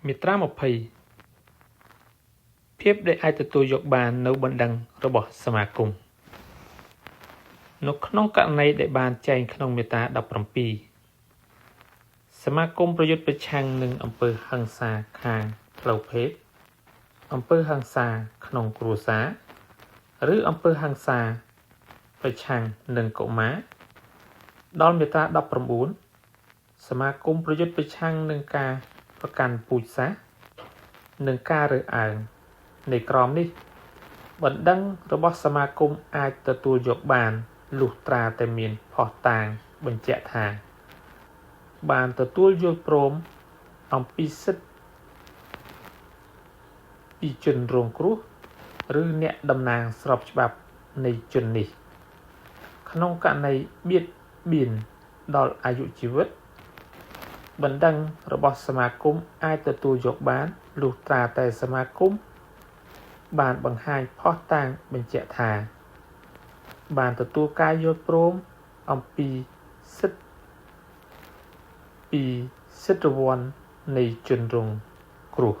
មាត្រា20ភាពដែលអាចទទួលយកបាននៅបណ្ដឹងរបស់សមាគមនៅក្នុងករណីដែលបានចែងក្នុងមាត្រា17សមាគមប្រយុទ្ធប្រឆាំងនឹងអំពើហិង្សាខាងផ្លូវភេទអំពើហិង្សាក្នុងគ្រួសារឬអំពើហិង្សាប្រឆាំងនឹងកុមារដល់មាត្រា19សមាគមប្រយុទ្ធប្រឆាំងនឹងការប្រកាន់ពូជសាសន៍និងការរើសអើងនៃក្រមនេះបណ្ដឹងរបស់សមាគមអាចទទួលយកបានលុះត្រាតែមានភស្តុតាងបញ្ជាក់ថាបានទទួលយល់ព្រមអំពីសិទ្ធិពីជនរងគ្រោះឬអ្នកតំណាងស្របច្បាប់នៃជននេះក្នុងករណីបៀតបៀនដល់អាយុជីវិតបណ្ដឹងរបស់សមាគមអាចទទួលយកបានលុះត្រាតែសមាគមបានបង្ហាញភស្តុតាងបញ្ជាក់ថាបានទទួលការយល់ព្រមអំពីសិទ្ធិរង្វាន់នៃជនរងគ្រោះ